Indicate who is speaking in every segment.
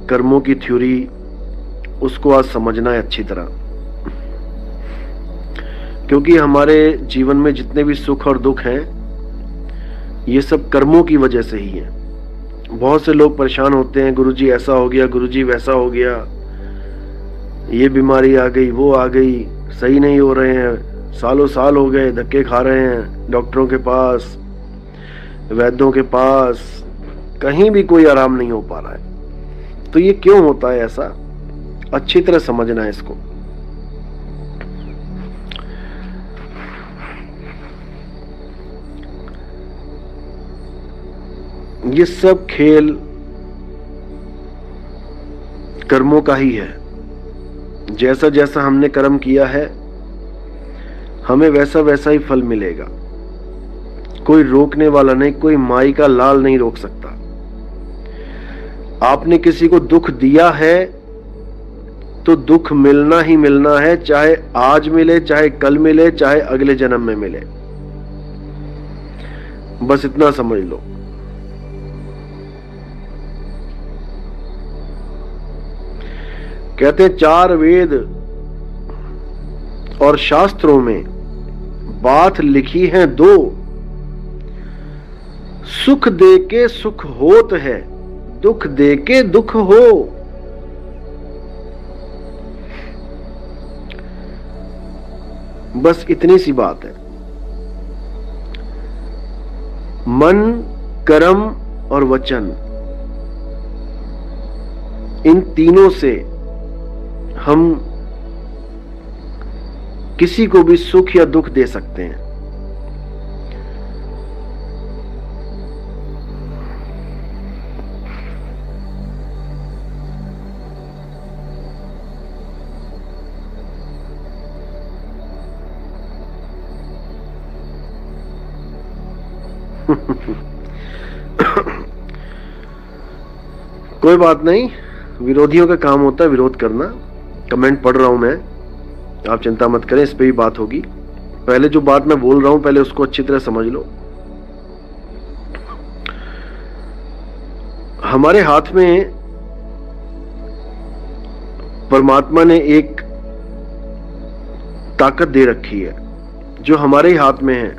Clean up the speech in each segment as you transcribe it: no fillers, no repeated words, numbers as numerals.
Speaker 1: कर्मों की थ्योरी, उसको आज समझना है अच्छी तरह, क्योंकि हमारे जीवन में जितने भी सुख और दुख हैं ये सब कर्मों की वजह से ही है। बहुत से लोग परेशान होते हैं, गुरुजी ऐसा हो गया, गुरुजी वैसा हो गया, ये बीमारी आ गई, वो आ गई, सही नहीं हो रहे हैं, सालों साल हो गए, धक्के खा रहे हैं डॉक्टरों के पास, वैद्यों के पास, कहीं भी कोई आराम नहीं हो पा रहा है। तो ये क्यों होता है ऐसा, अच्छी तरह समझना है इसको। ये सब खेल कर्मों का ही है। जैसा जैसा हमने कर्म किया है हमें वैसा वैसा ही फल मिलेगा। कोई रोकने वाला नहीं, कोई माई का लाल नहीं रोक सकता। आपने किसी को दुख दिया है तो दुख मिलना ही मिलना है, चाहे आज मिले, चाहे कल मिले, चाहे अगले जन्म में मिले। बस इतना समझ लो। कहते हैं 4 वेद और शास्त्रों में बात लिखी है 2, सुख दे के सुख होत है, दुख दे के दुख हो। बस इतनी सी बात है। मन, कर्म और वचन, इन तीनों से हम किसी को भी सुख या दुख दे सकते हैं। कोई बात नहीं, विरोधियों का काम होता है विरोध करना। कमेंट पढ़ रहा हूं मैं, आप चिंता मत करें, इस पे भी बात होगी। पहले जो बात मैं बोल रहा हूं पहले उसको अच्छी तरह समझ लो। हमारे हाथ में परमात्मा ने एक ताकत दे रखी है जो हमारे ही हाथ में है,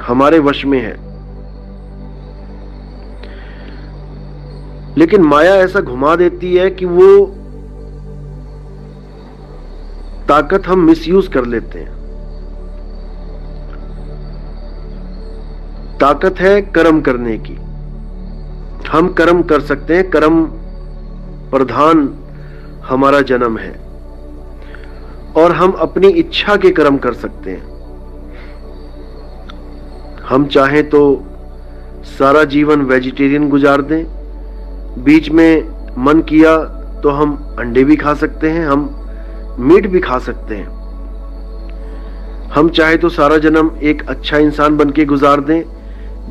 Speaker 1: हमारे वश में है। लेकिन माया ऐसा घुमा देती है कि वो ताकत हम मिसयूज कर लेते हैं। ताकत है कर्म करने की, हम कर्म कर सकते हैं, कर्म प्रधान हमारा जन्म है और हम अपनी इच्छा के कर्म कर सकते हैं। हम चाहें तो सारा जीवन वेजिटेरियन गुजार दें, बीच में मन किया तो हम अंडे भी खा सकते हैं, हम मीट भी खा सकते हैं। हम चाहे तो सारा जन्म एक अच्छा इंसान बन के गुजार दें,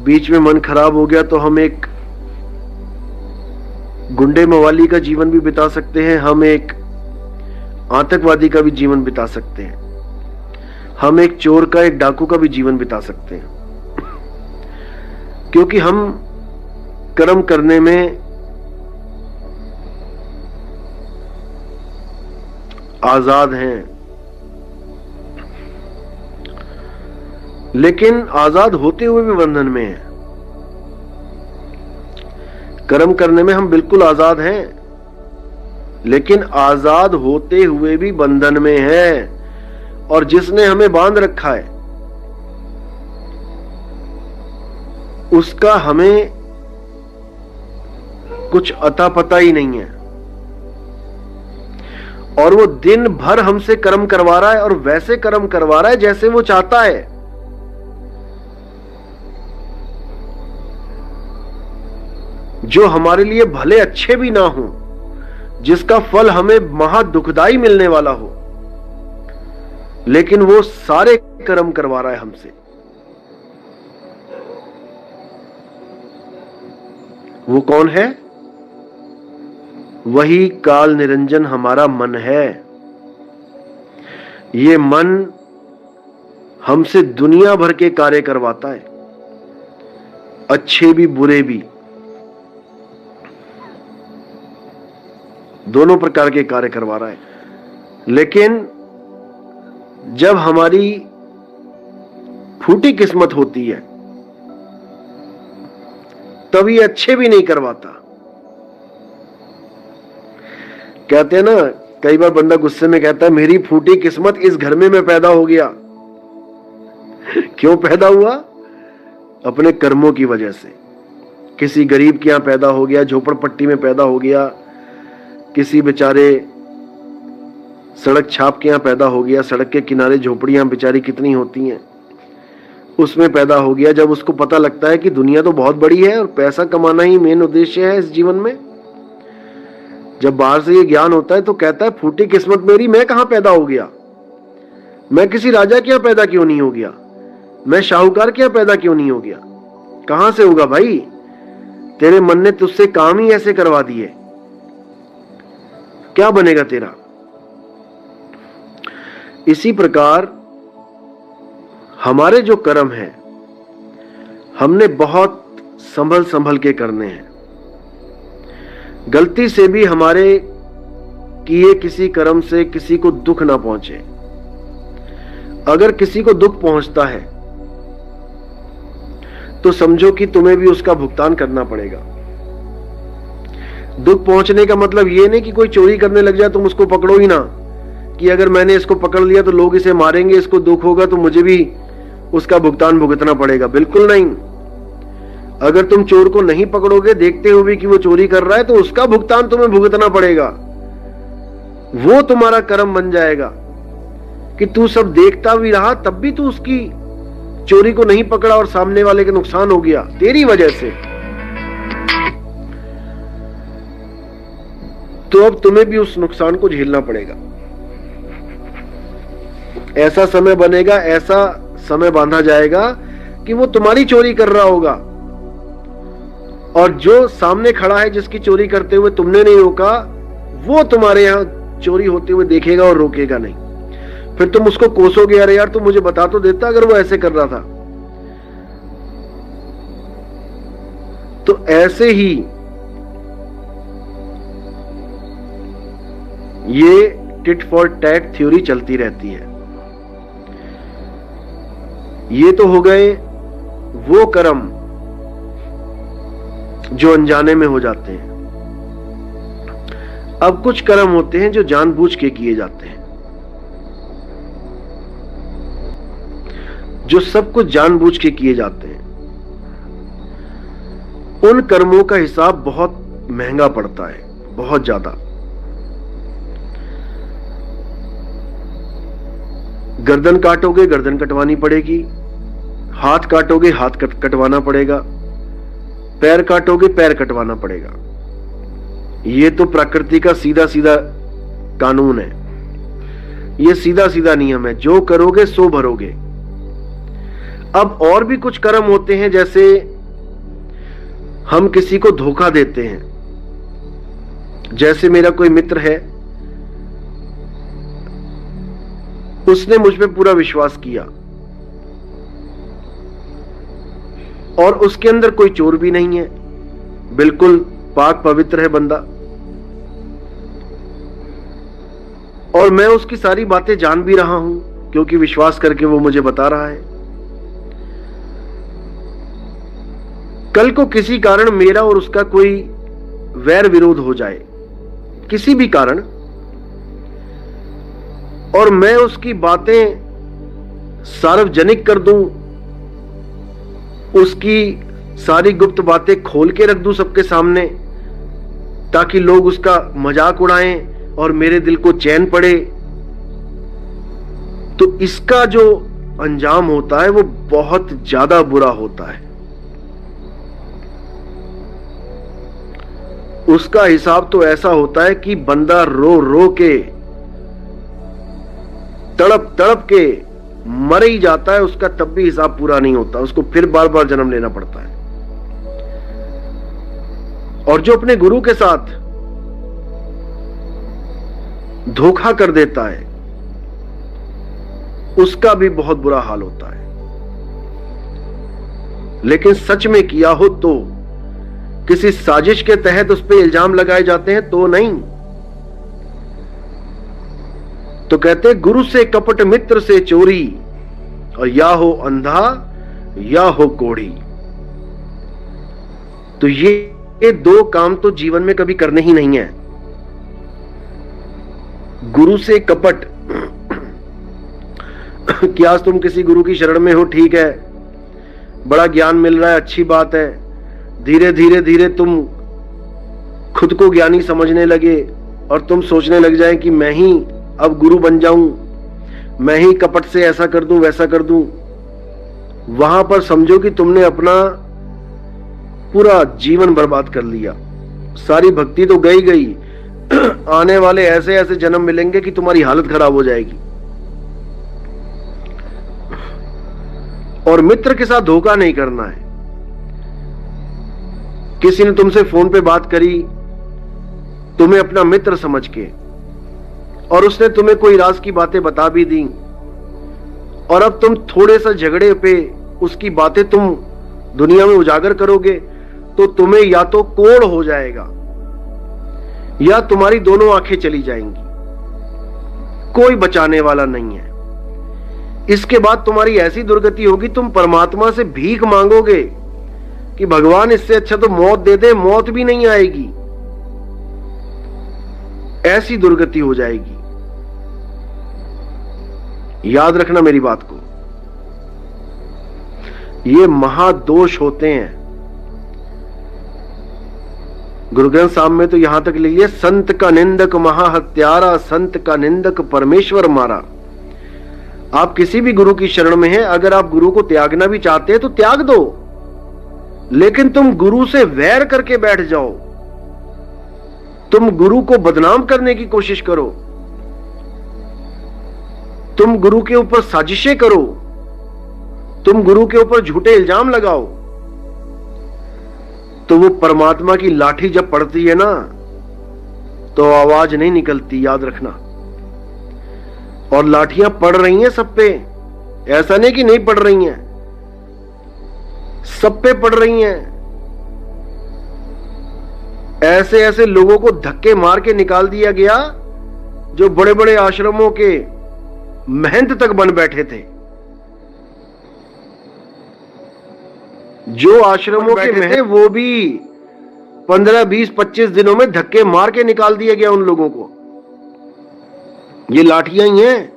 Speaker 1: बीच में मन खराब हो गया तो हम एक गुंडे मवाली का जीवन भी बिता सकते हैं, हम एक आतंकवादी का भी जीवन बिता सकते हैं, हम एक चोर का, एक डाकू का भी जीवन बिता सकते हैं। क्योंकि हम कर्म करने में आजाद हैं। लेकिन आजाद होते हुए भी बंधन में हैं। कर्म करने में हम बिल्कुल आजाद हैं, लेकिन आजाद होते हुए भी बंधन में हैं। और जिसने हमें बांध रखा है उसका हमें कुछ अता पता ही नहीं है, और वो दिन भर हमसे कर्म करवा रहा है और वैसे कर्म करवा रहा है जैसे वो चाहता है। जो हमारे लिए भले अच्छे भी ना हो, जिसका फल हमें महा दुखदाई मिलने वाला हो, लेकिन वो सारे कर्म करवा रहा है हमसे। वो कौन है? वही काल निरंजन हमारा मन है। ये मन हमसे दुनिया भर के कार्य करवाता है, अच्छे भी बुरे भी। दोनों प्रकार के कार्य करवा रहा है। लेकिन जब हमारी फूटी किस्मत होती है तब ये अच्छे भी नहीं करवाता। कहते हैं ना, कई बार बंदा गुस्से में कहता है मेरी फूटी किस्मत इस घर में मैं पैदा हो गया। क्यों पैदा हुआ? अपने कर्मों की वजह से। किसी गरीब के यहां पैदा हो गया, झोपड़पट्टी में पैदा हो गया, किसी बेचारे सड़क छाप के यहां पैदा हो गया, सड़क के किनारे झोपड़ियां बेचारी कितनी होती हैं, उसमें पैदा हो गया। जब उसको पता लगता है कि दुनिया तो बहुत बड़ी है और पैसा कमाना ही मेन उद्देश्य है इस जीवन में, जब बाहर से ये ज्ञान होता है तो कहता है फूटी किस्मत मेरी, मैं कहां पैदा हो गया? मैं किसी राजा के यहां पैदा क्यों नहीं हो गया? मैं शाहूकार के यहां पैदा क्यों नहीं हो गया? कहां से होगा भाई? तेरे मन ने तुझसे काम ही ऐसे करवा दिए, क्या बनेगा तेरा? इसी प्रकार हमारे जो कर्म हैं हमने बहुत संभल संभल के करने हैं। गलती से भी हमारे किए किसी कर्म से किसी को दुख ना पहुंचे। अगर किसी को दुख पहुंचता है तो समझो कि तुम्हें भी उसका भुगतान करना पड़ेगा। दुख पहुंचने का मतलब यह नहीं कि कोई चोरी करने लग जाए तुम उसको पकड़ो ही ना, कि अगर मैंने इसको पकड़ लिया तो लोग इसे मारेंगे, इसको दुख होगा तो मुझे भी उसका भुगतान भुगतना पड़ेगा। बिल्कुल नहीं। अगर तुम चोर को नहीं पकड़ोगे देखते हुए कि वो चोरी कर रहा है तो उसका भुगतान तुम्हें भुगतना पड़ेगा। वो तुम्हारा कर्म बन जाएगा कि तू सब देखता भी रहा तब भी तू उसकी चोरी को नहीं पकड़ा और सामने वाले का नुकसान हो गया तेरी वजह से। तो अब तुम्हें भी उस नुकसान को झेलना पड़ेगा। ऐसा समय बनेगा, ऐसा समय बांधा जाएगा कि वो तुम्हारी चोरी कर रहा होगा और जो सामने खड़ा है जिसकी चोरी करते हुए तुमने नहीं रोका वो तुम्हारे यहां चोरी होते हुए देखेगा और रोकेगा नहीं। फिर तुम उसको कोसोगे, अरे यार तू मुझे बता तो देता अगर वो ऐसे कर रहा था। तो ऐसे ही ये टिट फॉर टैट थ्योरी चलती रहती है। ये तो हो गए वो कर्म जो अनजाने में हो जाते हैं। अब कुछ कर्म होते हैं जो जानबूझ के किए जाते हैं, जो सब कुछ जानबूझ के किए जाते हैं। उन कर्मों का हिसाब बहुत महंगा पड़ता है, बहुत ज्यादा। गर्दन काटोगे गर्दन कटवानी पड़ेगी, हाथ काटोगे हाथ कटवाना पड़ेगा, पैर काटोगे पैर कटवाना पड़ेगा। ये तो प्रकृति का सीधा सीधा कानून है, ये सीधा सीधा नियम है। जो करोगे सो भरोगे। अब और भी कुछ कर्म होते हैं, जैसे हम किसी को धोखा देते हैं। जैसे मेरा कोई मित्र है, उसने मुझ पे पूरा विश्वास किया और उसके अंदर कोई चोर भी नहीं है, बिल्कुल पाक पवित्र है बंदा, और मैं उसकी सारी बातें जान भी रहा हूं क्योंकि विश्वास करके वो मुझे बता रहा है। कल को किसी कारण मेरा और उसका कोई वैर विरोध हो जाए, किसी भी कारण, और मैं उसकी बातें सार्वजनिक कर दूं, उसकी सारी गुप्त बातें खोल के रख दूं सबके सामने ताकि लोग उसका मजाक उड़ाएं और मेरे दिल को चैन पड़े, तो इसका जो अंजाम होता है वो बहुत ज्यादा बुरा होता है। उसका हिसाब तो ऐसा होता है कि बंदा रो रो के, तड़प तड़प के मर ही जाता है, उसका तब भी हिसाब पूरा नहीं होता, उसको फिर बार बार जन्म लेना पड़ता है। और जो अपने गुरु के साथ धोखा कर देता है उसका भी बहुत बुरा हाल होता है। लेकिन सच में किया हो तो, किसी साजिश के तहत उस पर इल्जाम लगाए जाते हैं तो नहीं, तो कहते गुरु से कपट मित्र से चोरी, और या हो अंधा या हो कोढ़ी। तो ये दो काम तो जीवन में कभी करने ही नहीं है। गुरु से कपट कि आज तुम किसी गुरु की शरण में हो, ठीक है, बड़ा ज्ञान मिल रहा है, अच्छी बात है, धीरे धीरे धीरे तुम खुद को ज्ञानी समझने लगे और तुम सोचने लग जाए कि मैं ही अब गुरु बन जाऊं, मैं ही कपट से ऐसा कर दूं वैसा कर दूं। वहां पर समझो कि तुमने अपना पूरा जीवन बर्बाद कर लिया। सारी भक्ति तो गई गई, आने वाले ऐसे ऐसे जन्म मिलेंगे कि तुम्हारी हालत खराब हो जाएगी। और मित्र के साथ धोखा नहीं करना है। किसी ने तुमसे फोन पे बात करी, तुम्हें अपना मित्र समझ के, और उसने तुम्हें कोई राज की बातें बता भी दी, और अब तुम थोड़े सा झगड़े पे उसकी बातें तुम दुनिया में उजागर करोगे, तो तुम्हें या तो कोढ़ हो जाएगा या तुम्हारी दोनों आंखें चली जाएंगी। कोई बचाने वाला नहीं है। इसके बाद तुम्हारी ऐसी दुर्गति होगी, तुम परमात्मा से भीख मांगोगे कि भगवान इससे अच्छा तो मौत दे दे, मौत भी नहीं आएगी। ऐसी दुर्गति हो जाएगी। याद रखना मेरी बात को। ये महादोष होते हैं। गुरु ग्रंथ साहब में तो यहां तक लिखिए, संत का निंदक महाहत्यारा, संत का निंदक परमेश्वर मारा। आप किसी भी गुरु की शरण में हैं, अगर आप गुरु को त्यागना भी चाहते हैं तो त्याग दो, लेकिन तुम गुरु से वैर करके बैठ जाओ, तुम गुरु को बदनाम करने की कोशिश करो, तुम गुरु के ऊपर साजिशें करो, तुम गुरु के ऊपर झूठे इल्जाम लगाओ, तो वो परमात्मा की लाठी जब पड़ती है ना, तो आवाज नहीं निकलती, याद रखना। और लाठियां पड़ रही हैं सब पे, ऐसा नहीं कि नहीं पड़ रही हैं, सब पे पड़ रही हैं। ऐसे ऐसे लोगों को धक्के मार के निकाल दिया गया जो बड़े बड़े आश्रमों के महंत तक बन बैठे थे। जो आश्रमों के महंत, वो भी 15, 20, 25 दिनों में धक्के मार के निकाल दिया गया उन लोगों को। ये लाठियां ही हैं।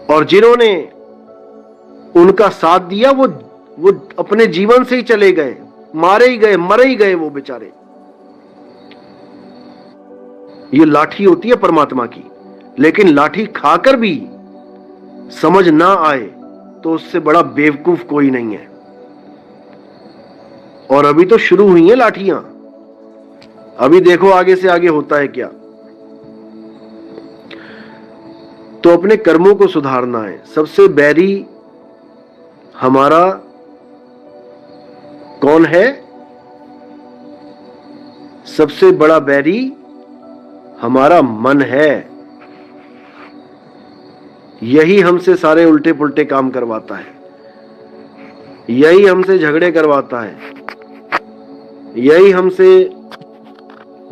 Speaker 1: और जिन्होंने उनका साथ दिया वो अपने जीवन से ही चले गए, मारे ही गए, मरे ही गए वो बेचारे। ये लाठी होती है परमात्मा की, लेकिन लाठी खाकर भी समझ ना आए तो उससे बड़ा बेवकूफ कोई नहीं है। और अभी तो शुरू हुई है लाठियां, अभी देखो आगे से आगे होता है क्या। तो अपने कर्मों को सुधारना है। सबसे बैरी हमारा कौन है? सबसे बड़ा बैरी हमारा मन है। यही हमसे सारे उल्टे पुल्टे काम करवाता है, यही हमसे झगड़े करवाता है, यही हमसे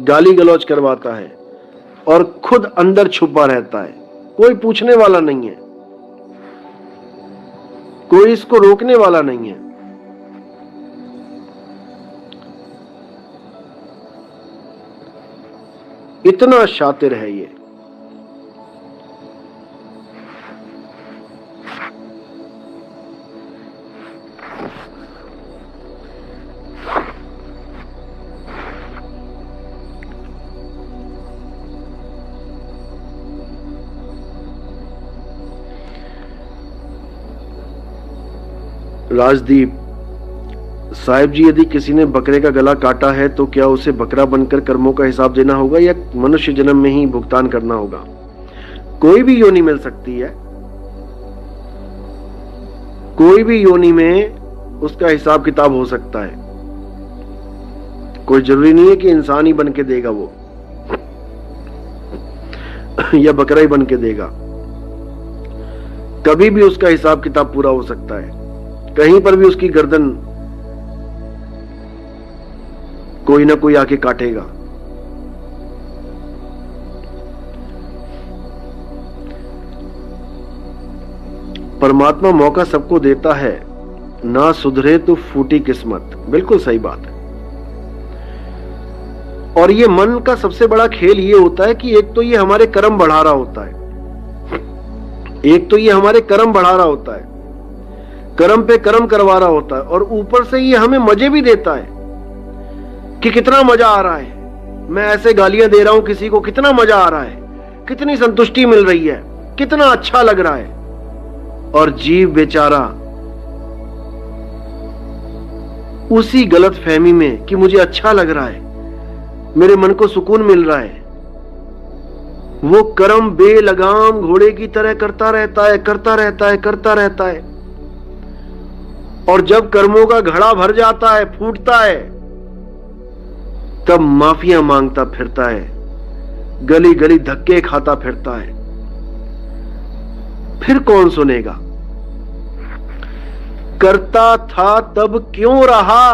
Speaker 1: गाली गलौज करवाता है, और खुद अंदर छुपा रहता है। कोई पूछने वाला नहीं है, कोई इसको रोकने वाला नहीं है। इतना शातिर है ये। राजदीप साहिब जी, यदि किसी ने बकरे का गला काटा है तो क्या उसे बकरा बनकर कर्मों का हिसाब देना होगा या मनुष्य जन्म में ही भुगतान करना होगा? कोई भी योनि मिल सकती है, कोई भी योनि में उसका हिसाब किताब हो सकता है। कोई जरूरी नहीं है कि इंसान ही बन के देगा वो या बकरा ही बन के देगा। कभी भी उसका हिसाब किताब पूरा हो सकता है। कहीं पर भी उसकी गर्दन कोई ना कोई आके काटेगा। परमात्मा मौका सबको देता है, ना सुधरे तो फूटी किस्मत। बिल्कुल सही बात है। और ये मन का सबसे बड़ा खेल ये होता है कि एक तो ये हमारे कर्म बढ़ा रहा होता है, एक तो ये हमारे कर्म बढ़ा रहा होता है, कर्म पे कर्म करवा रहा होता है, और ऊपर से ये हमें मजे भी देता है कि कितना मजा आ रहा है, मैं ऐसे गालियां दे रहा हूं किसी को, कितना मजा आ रहा है, कितनी संतुष्टि मिल रही है, कितना अच्छा लग रहा है। और जीव बेचारा उसी गलत फहमी में कि मुझे अच्छा लग रहा है, मेरे मन को सुकून मिल रहा है, वो कर्म बेलगाम घोड़े की तरह करता रहता है, करता रहता है, करता रहता है। और जब कर्मों का घड़ा भर जाता है, फूटता है, तब माफिया मांगता फिरता है, गली गली धक्के खाता फिरता है। फिर कौन सुनेगा? करता था तब क्यों रहा,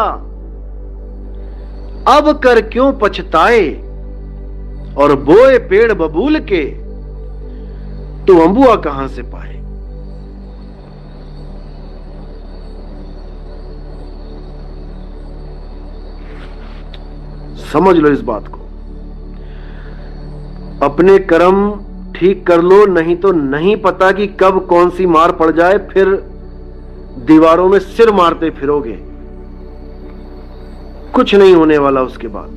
Speaker 1: अब कर क्यों पछताए, और बोए पेड़ बबूल के तो अंबुआ कहां से पाए। समझ लो इस बात को। अपने कर्म ठीक कर लो, नहीं तो नहीं पता कि कब कौन सी मार पड़ जाए, फिर दीवारों में सिर मारते फिरोगे, कुछ नहीं होने वाला उसके बाद।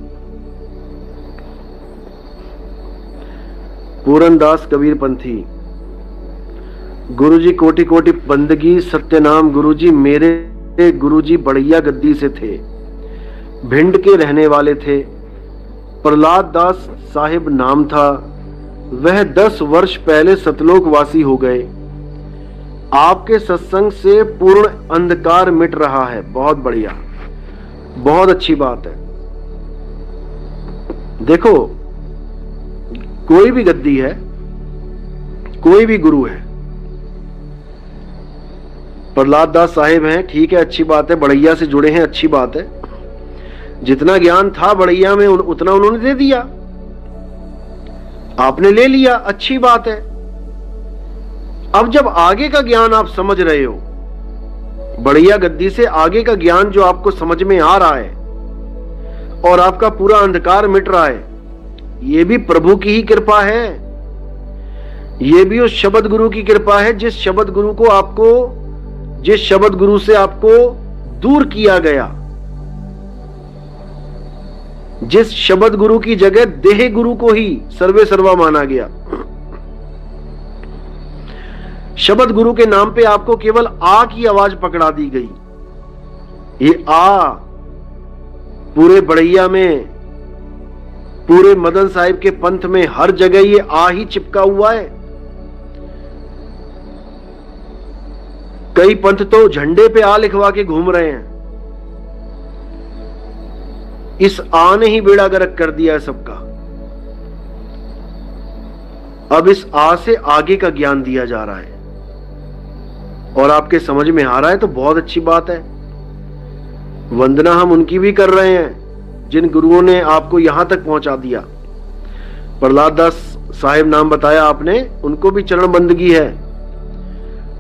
Speaker 1: पूरनदास कबीर पंथी, गुरुजी कोटि कोटि बंदगी, सत्यनाम गुरुजी मेरे गुरुजी बढ़िया गद्दी से थे, भिंड के रहने वाले थे। प्रहलाद दास साहिब नाम था, वह 10 वर्ष पहले सतलोकवासी हो गए। आपके सत्संग से पूर्ण अंधकार मिट रहा है। बहुत बढ़िया, बहुत अच्छी बात है। देखो, कोई भी गद्दी है, कोई भी गुरु है, प्रहलाद दास साहिब हैं, ठीक है, अच्छी बात है, बढ़ैया से जुड़े हैं, अच्छी बात है। जितना ज्ञान था बढ़ैया में उतना उन्होंने दे दिया, आपने ले लिया, अच्छी बात है। अब जब आगे का ज्ञान आप समझ रहे हो, बढ़िया गद्दी से आगे का ज्ञान जो आपको समझ में आ रहा है और आपका पूरा अंधकार मिट रहा है, यह भी प्रभु की ही कृपा है, यह भी उस शब्द गुरु की कृपा है, जिस शब्द गुरु से आपको दूर किया गया, जिस शब्द गुरु की जगह देह गुरु को ही सर्वे सर्वा माना गया। शब्द गुरु के नाम पे आपको केवल आ की आवाज पकड़ा दी गई। ये आ पूरे बढ़ैया में, पूरे मदन साहिब के पंथ में हर जगह ये आ ही चिपका हुआ है। कई पंथ तो झंडे पे आ लिखवा के घूम रहे हैं। इस आ ने ही बेड़ा गर्क कर दिया है सबका। अब इस आ से आगे का ज्ञान दिया जा रहा है और आपके समझ में आ रहा है तो बहुत अच्छी बात है। वंदना हम उनकी भी कर रहे हैं जिन गुरुओं ने आपको यहां तक पहुंचा दिया। प्रहलाद दास साहिब नाम बताया आपने, उनको भी चरण बंदगी है,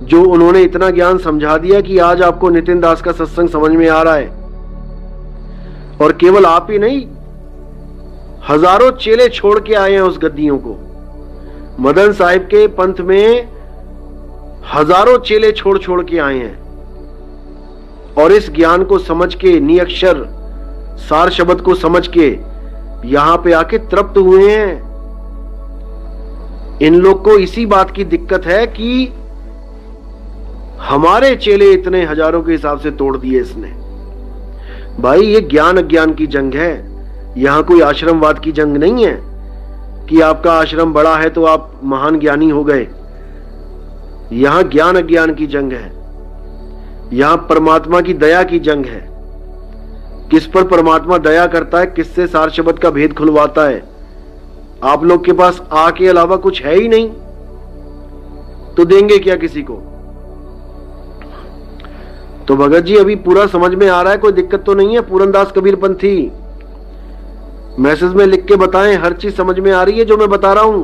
Speaker 1: जो उन्होंने इतना ज्ञान समझा दिया कि आज आपको नितिन दास का सत्संग समझ में आ रहा है। और केवल आप ही नहीं, हजारों चेले छोड़ के आए हैं उस गद्दियों को। मदन साहिब के पंथ में हजारों चेले छोड़ छोड़ के आए हैं और इस ज्ञान को समझ के, निअक्षर सार शब्द को समझ के यहां पे आके तृप्त हुए हैं। इन लोग को इसी बात की दिक्कत है कि हमारे चेले इतने हजारों के हिसाब से तोड़ दिए इसने। भाई, ये ज्ञान अज्ञान की जंग है, यहां कोई आश्रमवाद की जंग नहीं है कि आपका आश्रम बड़ा है तो आप महान ज्ञानी हो गए। यहां ज्ञान अज्ञान की जंग है, यहां परमात्मा की दया की जंग है। किस पर परमात्मा दया करता है, किससे सार शब्द का भेद खुलवाता है। आप लोग के पास आ के अलावा कुछ है ही नहीं तो देंगे क्या किसी को? तो भगत जी अभी पूरा समझ में आ रहा है, कोई दिक्कत तो नहीं है? पूरनदास कबीर पंथी मैसेज में लिख के बताएं, हर चीज समझ में आ रही है जो मैं बता रहा हूं?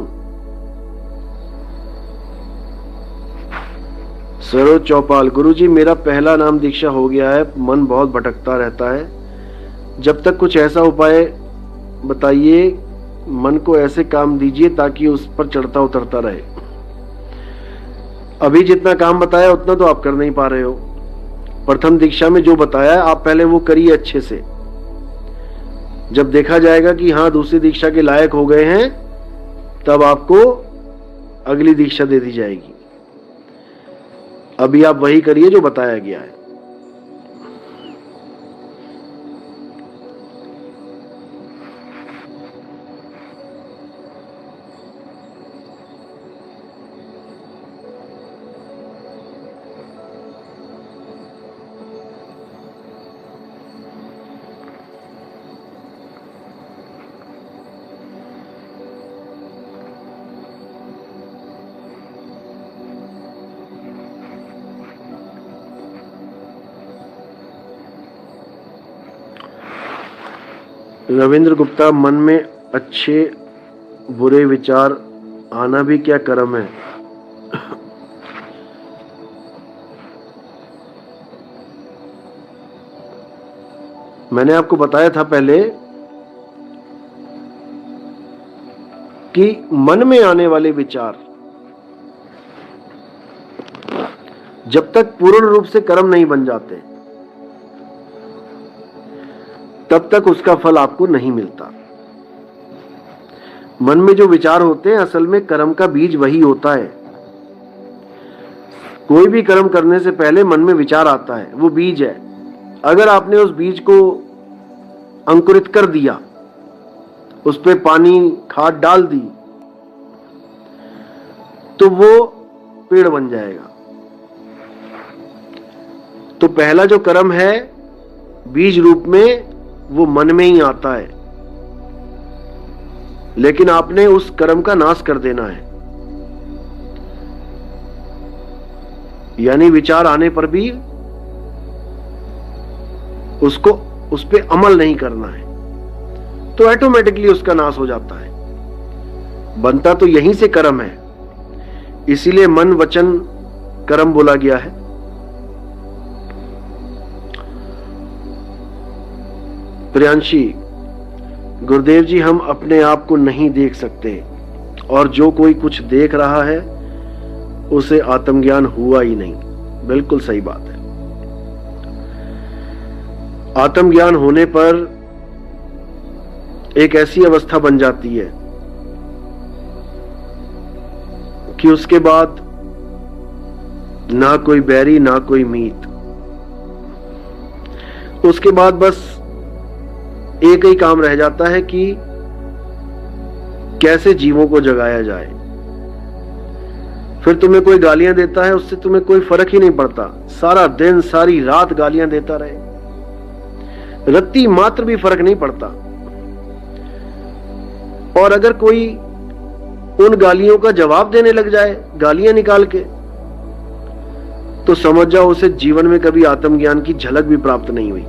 Speaker 1: सरोज चौपाल, गुरुजी मेरा पहला नाम दीक्षा हो गया है, मन बहुत भटकता रहता है, जब तक कुछ ऐसा उपाय बताइए, मन को ऐसे काम दीजिए ताकि उस पर चढ़ता उतरता रहे। अभी जितना काम बताया उतना तो आप कर नहीं पा रहे हो। प्रथम दीक्षा में जो बताया है आप पहले वो करिए अच्छे से। जब देखा जाएगा कि हाँ दूसरी दीक्षा के लायक हो गए हैं, तब आपको अगली दीक्षा दे दी जाएगी। अभी आप वही करिए जो बताया गया है। रविंद्र गुप्ता, मन में अच्छे बुरे विचार आना भी क्या कर्म है? मैंने आपको बताया था पहले कि मन में आने वाले विचार जब तक पूर्ण रूप से कर्म नहीं बन जाते तब तक उसका फल आपको नहीं मिलता। मन में जो विचार होते हैं असल में कर्म का बीज वही होता है। कोई भी कर्म करने से पहले मन में विचार आता है, वो बीज है। अगर आपने उस बीज को अंकुरित कर दिया, उस पे पानी खाद डाल दी, तो वो पेड़ बन जाएगा। तो पहला जो कर्म है बीज रूप में, वो मन में ही आता है, लेकिन आपने उस कर्म का नाश कर देना है। यानी विचार आने पर भी उसको उस पे अमल नहीं करना है, तो ऑटोमेटिकली उसका नाश हो जाता है। बनता तो यहीं से कर्म है, इसीलिए मन वचन कर्म बोला गया है। प्रियांशी, गुरुदेव जी हम अपने आप को नहीं देख सकते, और जो कोई कुछ देख रहा है उसे आत्मज्ञान हुआ ही नहीं। बिल्कुल सही बात है। आत्मज्ञान होने पर एक ऐसी अवस्था बन जाती है कि उसके बाद ना कोई बैरी ना कोई मीत। उसके बाद बस एक ही काम रह जाता है कि कैसे जीवों को जगाया जाए। फिर तुम्हें कोई गालियां देता है, उससे तुम्हें कोई फर्क ही नहीं पड़ता। सारा दिन सारी रात गालियां देता रहे, रत्ती मात्र भी फर्क नहीं पड़ता। और अगर कोई उन गालियों का जवाब देने लग जाए गालियां निकाल के, तो समझ जाओ उसे जीवन में कभी आत्मज्ञान की झलक भी प्राप्त नहीं हुई।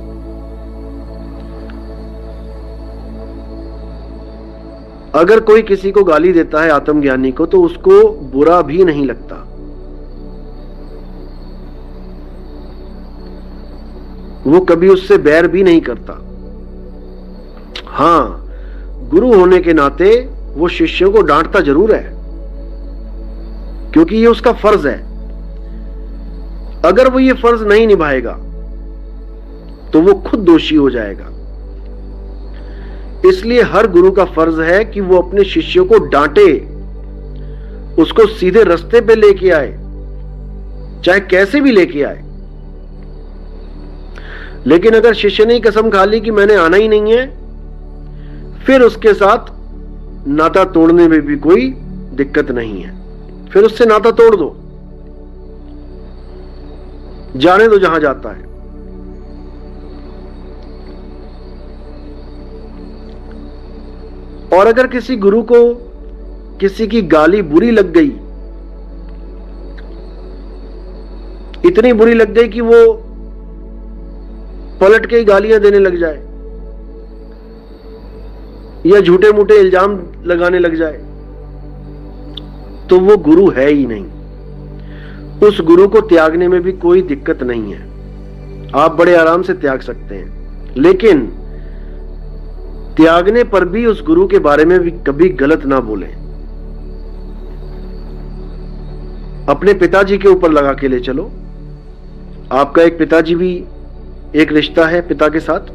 Speaker 1: अगर कोई किसी को गाली देता है आत्मज्ञानी को, तो उसको बुरा भी नहीं लगता। वो कभी उससे बैर भी नहीं करता। हां, गुरु होने के नाते वो शिष्यों को डांटता जरूर है, क्योंकि ये उसका फर्ज है। अगर वो ये फर्ज नहीं निभाएगा तो वो खुद दोषी हो जाएगा। इसलिए हर गुरु का फर्ज है कि वो अपने शिष्यों को डांटे, उसको सीधे रास्ते पे लेके आए, चाहे कैसे भी लेके आए। लेकिन अगर शिष्य ने कसम खा ली कि मैंने आना ही नहीं है, फिर उसके साथ नाता तोड़ने में भी कोई दिक्कत नहीं है। फिर उससे नाता तोड़ दो, जाने दो जहां जाता है। और अगर किसी गुरु को किसी की गाली बुरी लग गई, इतनी बुरी लग गई कि वो पलट के ही गालियां देने लग जाए या झूठे मूठे इल्जाम लगाने लग जाए, तो वो गुरु है ही नहीं। उस गुरु को त्यागने में भी कोई दिक्कत नहीं है, आप बड़े आराम से त्याग सकते हैं। लेकिन त्यागने पर भी उस गुरु के बारे में भी कभी गलत ना बोलें। अपने पिताजी के ऊपर लगा के ले चलो। आपका एक पिताजी भी एक रिश्ता है पिता के साथ।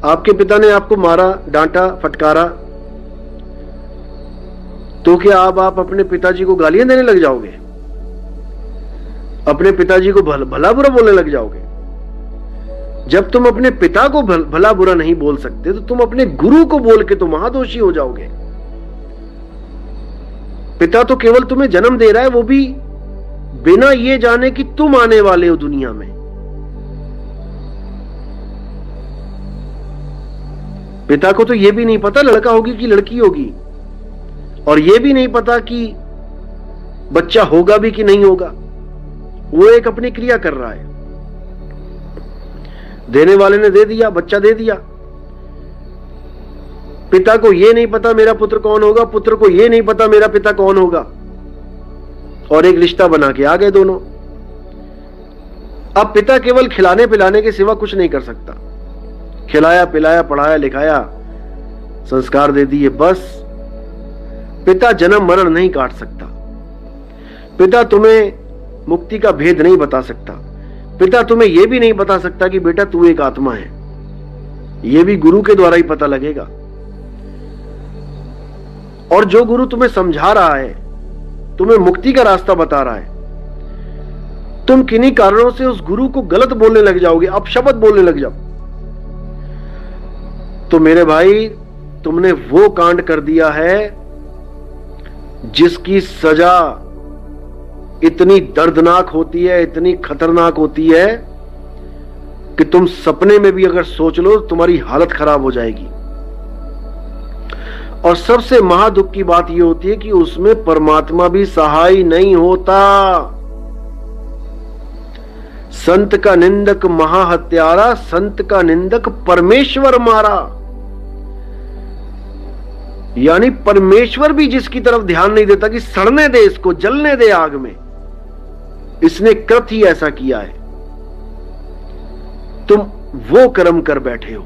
Speaker 1: आपके पिता ने आपको मारा, डांटा, फटकारा, तो क्या आप अपने पिताजी को गालियां देने लग जाओगे? अपने पिताजी को भला बुरा बोलने लग जाओगे? जब तुम अपने पिता को भला बुरा नहीं बोल सकते तो तुम अपने गुरु को बोल के तो महादोषी हो जाओगे। पिता तो केवल तुम्हें जन्म दे रहा है, वो भी बिना ये जाने कि तुम आने वाले हो दुनिया में। पिता को तो यह भी नहीं पता लड़का होगी कि लड़की होगी, और यह भी नहीं पता कि बच्चा होगा भी कि नहीं होगा। वो एक अपनी क्रिया कर रहा है। देने वाले ने दे दिया, बच्चा दे दिया। पिता को यह नहीं पता मेरा पुत्र कौन होगा, पुत्र को यह नहीं पता मेरा पिता कौन होगा, और एक रिश्ता बना के आ गए दोनों। अब पिता केवल खिलाने पिलाने के सिवा कुछ नहीं कर सकता। खिलाया पिलाया, पढ़ाया लिखाया, संस्कार दे दिए, बस। पिता जन्म मरण नहीं काट सकता। पिता तुम्हें मुक्ति का भेद नहीं बता सकता। पिता तुम्हें यह भी नहीं बता सकता कि बेटा तू एक आत्मा है। यह भी गुरु के द्वारा ही पता लगेगा। और जो गुरु तुम्हें समझा रहा है, तुम्हें मुक्ति का रास्ता बता रहा है, तुम किन्हीं कारणों से उस गुरु को गलत बोलने लग जाओगे, अपशब्द बोलने लग जाओ, तो मेरे भाई तुमने वो कांड कर दिया है जिसकी सजा इतनी दर्दनाक होती है, इतनी खतरनाक होती है कि तुम सपने में भी अगर सोच लो तुम्हारी हालत खराब हो जाएगी। और सबसे महादुख की बात यह होती है कि उसमें परमात्मा भी सहाय नहीं होता। संत का निंदक महाहत्यारा, संत का निंदक परमेश्वर मारा। यानी परमेश्वर भी जिसकी तरफ ध्यान नहीं देता कि सड़ने दे इसको, जलने दे आग में, इसने कृत ही ऐसा किया है, तुम वो कर्म कर बैठे हो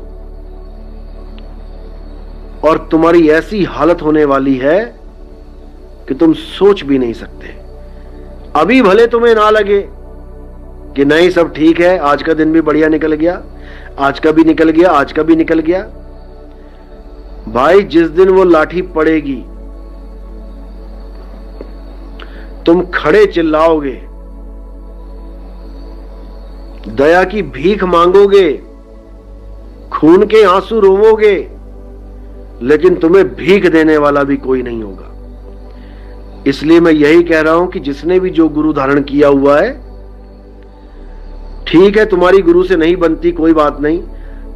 Speaker 1: और तुम्हारी ऐसी हालत होने वाली है कि तुम सोच भी नहीं सकते। अभी भले तुम्हें ना लगे कि नहीं सब ठीक है, आज का दिन भी बढ़िया निकल गया, आज का भी निकल गया, आज का भी निकल गया। भाई जिस दिन वो लाठी पड़ेगी तुम खड़े चिल्लाओगे, दया की भीख मांगोगे, खून के आंसू रोवोगे, लेकिन तुम्हें भीख देने वाला भी कोई नहीं होगा। इसलिए मैं यही कह रहा हूं कि जिसने भी जो गुरु धारण किया हुआ है, ठीक है तुम्हारी गुरु से नहीं बनती, कोई बात नहीं,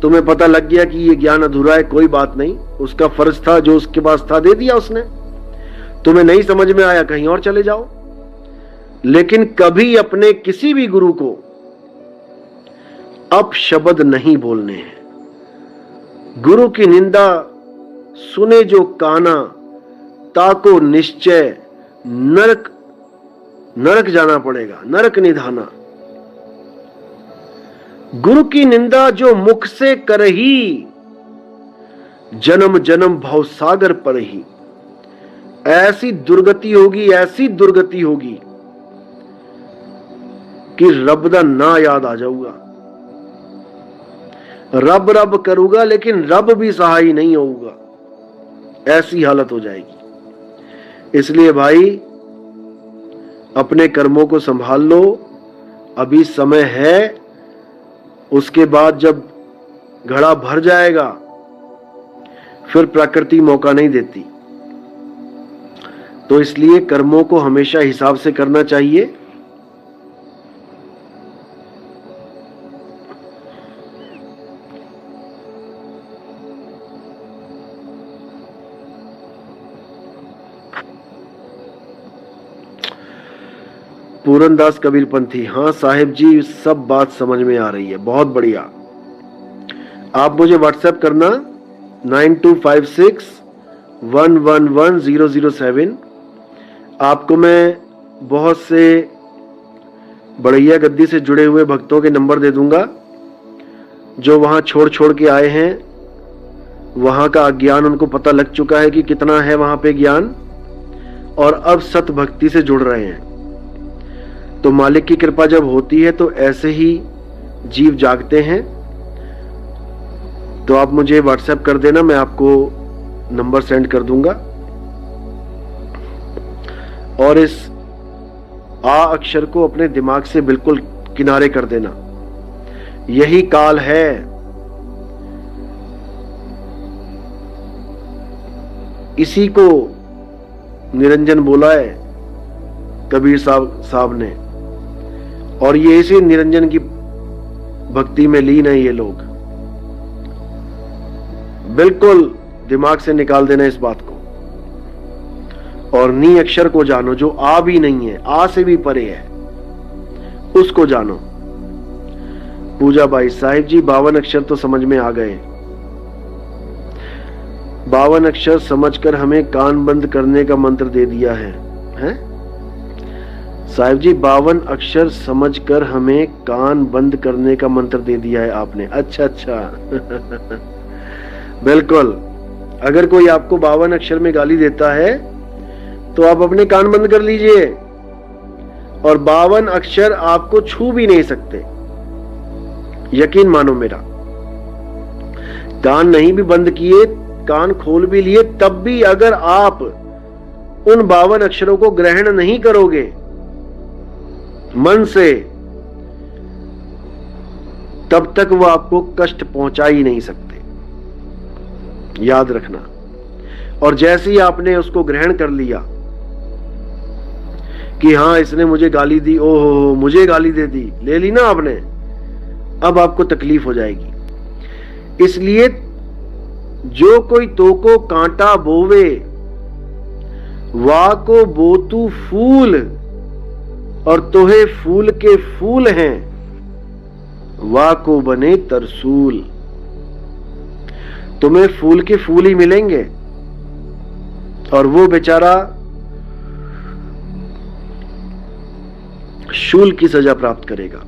Speaker 1: तुम्हें पता लग गया कि ये ज्ञान अधूरा है, कोई बात नहीं, उसका फर्ज था, जो उसके पास था दे दिया उसने। तुम्हें नहीं समझ में आया कहीं और चले जाओ। लेकिन कभी अपने किसी भी गुरु को अपशब्द नहीं बोलने हैं। गुरु की निंदा सुने जो काना, ताको निश्चय नरक, नरक जाना पड़ेगा, नरक निधाना। गुरु की निंदा जो मुख से करही, जन्म जन्म भव सागर पर ही। ऐसी दुर्गति होगी, ऐसी दुर्गति होगी कि रब दा ना याद आ जाऊगा। रब रब करूंगा लेकिन रब भी सहाय नहीं होगा, ऐसी हालत हो जाएगी। इसलिए भाई अपने कर्मों को संभाल लो, अभी समय है। उसके बाद जब घड़ा भर जाएगा फिर प्रकृति मौका नहीं देती। तो इसलिए कर्मों को हमेशा हिसाब से करना चाहिए। पूरनदास कबीरपंथी, हाँ साहिब जी सब बात समझ में आ रही है, बहुत बढ़िया। आप मुझे व्हाट्सएप करना 9256111007। आपको मैं बहुत से बड़ैया गद्दी से जुड़े हुए भक्तों के नंबर दे दूंगा, जो वहां छोड़ छोड़ के आए हैं, वहां का अज्ञान उनको पता लग चुका है कि कितना है वहां पे ज्ञान, और अब सत भक्ति से जुड़ रहे हैं। तो मालिक की कृपा जब होती है तो ऐसे ही जीव जागते हैं। तो आप मुझे व्हाट्सएप कर देना, मैं आपको नंबर सेंड कर दूंगा। और इस आ अक्षर को अपने दिमाग से बिल्कुल किनारे कर देना। यही काल है। इसी को निरंजन बोला है कबीर साहब ने, और ये इसी निरंजन की भक्ति में लीन है ये लोग। बिल्कुल दिमाग से निकाल देना इस बात को। और नी अक्षर को जानो, जो आ भी नहीं है, आ से भी परे है, उसको जानो। पूजा बाई साहिब जी, 52 अक्षर तो समझ में आ गए। 52 अक्षर समझकर हमें कान बंद करने का मंत्र दे दिया है, हैं? साहिब जी 52 अक्षर समझकर हमें कान बंद करने का मंत्र दे दिया है आपने। अच्छा अच्छा बिल्कुल। अगर कोई आपको 52 अक्षर में गाली देता है तो आप अपने कान बंद कर लीजिए, और 52 अक्षर आपको छू भी नहीं सकते। यकीन मानो मेरा। कान नहीं भी बंद किए, कान खोल भी लिए, तब भी अगर आप उन 52 अक्षरों को ग्रहण नहीं करोगे मन से, तब तक वो आपको कष्ट पहुंचा ही नहीं सकते। याद रखना। और जैसे ही आपने उसको ग्रहण कर लिया कि हाँ इसने मुझे गाली दी, ओहो मुझे गाली दे दी, ले ली ना आपने, अब आपको तकलीफ हो जाएगी। इसलिए जो कोई तो को कांटा बोवे, वा को बोतू फूल, और तोहे फूल के फूल हैं, वा को बने तरसूल। तुम्हें फूल के फूल ही मिलेंगे, और वो बेचारा शूल की सजा प्राप्त करेगा।